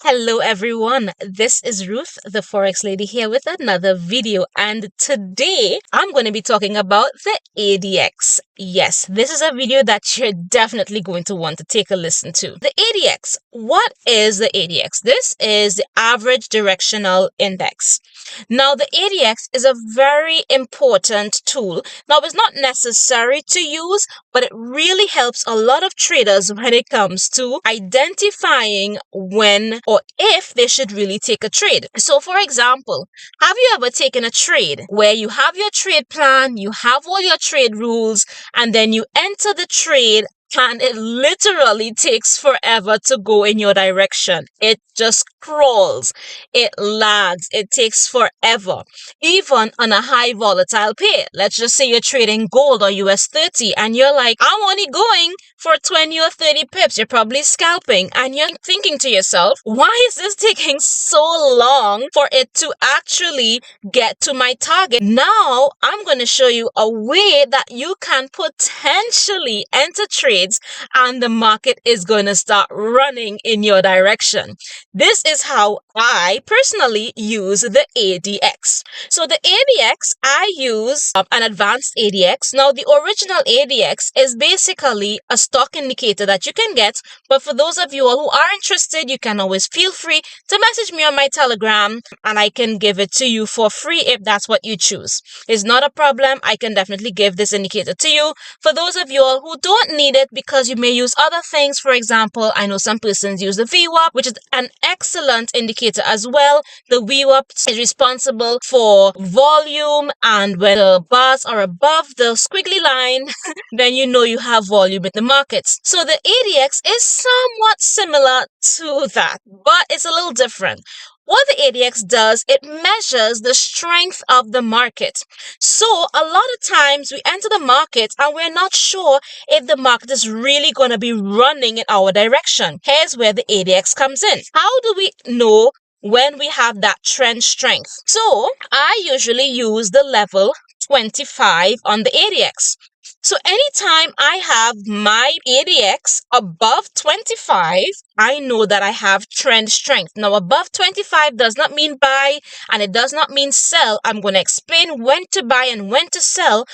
Hello everyone, this is Ruth, the Forex lady here with another video, and today I'm going to be talking about the ADX. Yes, this is a video that you're definitely going to want to take a listen to. The ADX. What is the ADX? This is the average directional index. Now, the ADX is a very important tool. Now, it's not necessary to use, but it really helps a lot of traders when it comes to identifying when or if they should really take a trade. So, for example, have you ever taken a trade where you have your trade plan, you have all your trade rules, and then you enter the trade and it literally takes forever to go in your direction? It just crawls, it lags, it takes forever, even on a high volatile pair. Let's just say you're trading gold or US 30 and you're like, I'm only going for 20 or 30 pips. You're probably scalping and you're thinking to yourself, why is this taking so long for it to actually get to my target? Now I'm going to show you a way that you can potentially enter trades and the market is going to start running in your direction. This is how I personally use the ADX. So the ADX, I use an advanced ADX. Now the original ADX is basically a stock indicator that you can get, but for those of you all who are interested, you can always feel free to message me on my Telegram and I can give it to you for free if that's what you choose. It's not a problem. I can definitely give this indicator to you. For those of you all who don't need it because you may use other things, for example, I know some persons use the VWAP, which is an excellent indicator as well. The VWAP is responsible for volume, and when the bars are above the squiggly line, then you know you have volume in the markets. So the ADX is somewhat similar to that, but it's a little different. What the ADX does, it measures the strength of the market. So a lot of times we enter the market and we're not sure if the market is really going to be running in our direction. Here's where the ADX comes in. How do we know when we have that trend strength? So I usually use the level 25 on the ADX. So anytime I have my ADX above 25, I know that I have trend strength. Now, above 25 does not mean buy and it does not mean sell. I'm going to explain when to buy and when to sell.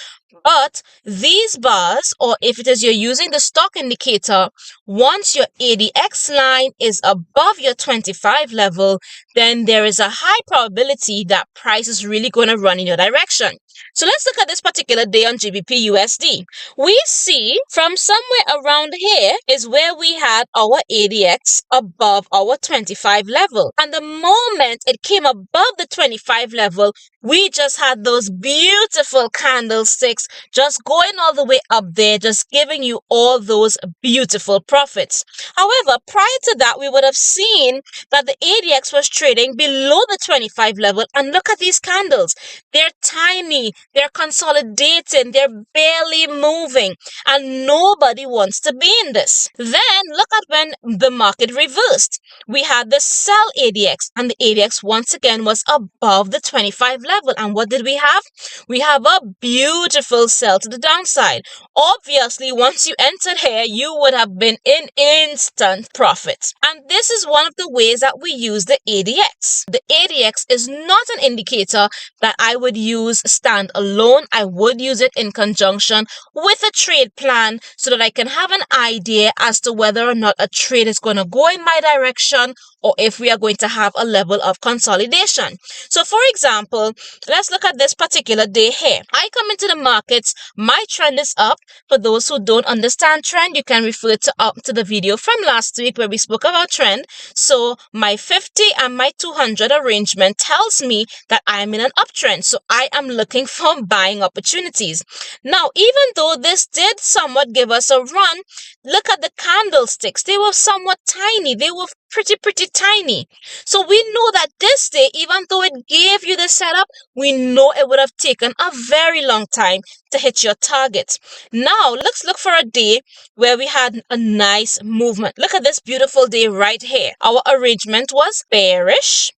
But these bars, or if it is you're using the stock indicator, once your ADX line is above your 25 level, then there is a high probability that price is really going to run in your direction. So let's look at this particular day on GBP USD. We see from somewhere around here is where we had our ADX above our 25 level. And the moment it came above the 25 level, we just had those beautiful candlesticks just going all the way up there, just giving you all those beautiful profits. However, prior to that, we would have seen that the ADX was trading below the 25 level. And look at these candles. They're tiny, they're consolidating, they're barely moving, and nobody wants to be in this. Then look at when the market reversed. We had the sell ADX, and the ADX once again was above the 25 level. And what did we have? We have a beautiful sell to the downside. Obviously, once you entered here, you would have been in instant profit. And this is one of the ways that we use the ADX. The ADX is not an indicator that I would use stand alone. I would use it in conjunction with a trade plan so that I can have an idea as to whether or not a trade is going to go in my direction or if we are going to have a level of consolidation. So for example, let's look at this particular day here. I come into the markets, my trend is up. For those who don't understand trend, you can refer to the video from last week where we spoke about trend. So my 50 and my 200 arrangement tells me that I'm in an uptrend. So I am looking for buying opportunities. Now, even though this did somewhat give us a run, look at the candlesticks. They were somewhat tiny. They were pretty tiny. So we know that this day, even though it gave you the setup, we know it would have taken a very long time to hit your target. Now, let's look for a day where we had a nice movement. Look at this beautiful day right here. Our arrangement was bearish.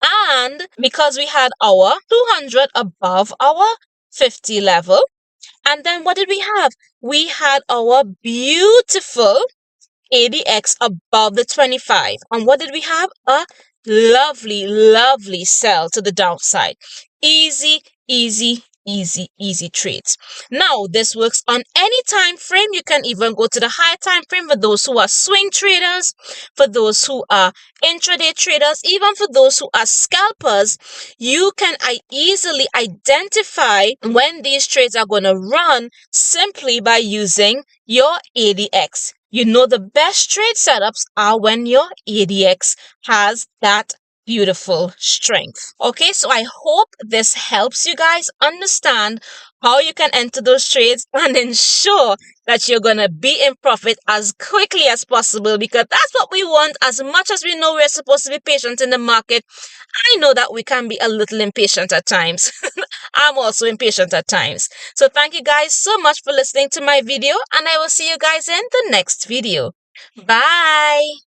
And because we had our 200 above our 50 level, and then what did we have? We had our beautiful ADX above the 25. And what did we have? A lovely, lovely sell to the downside. Easy, easy, easy trades. Now, this works on any time frame. You can even go to the high time frame for those who are swing traders, for those who are intraday traders, even for those who are scalpers. You can easily identify when these trades are going to run simply by using your ADX. You know the best trade setups are when your ADX has that beautiful strength. Okay, so I hope this helps you guys understand how you can enter those trades and ensure that you're going to be in profit as quickly as possible, because that's what we want. As much as we know we're supposed to be patient in the market, I know that we can be a little impatient at times. I'm also impatient at times. So thank you guys so much for listening to my video, and I will see you guys in the next video. Bye!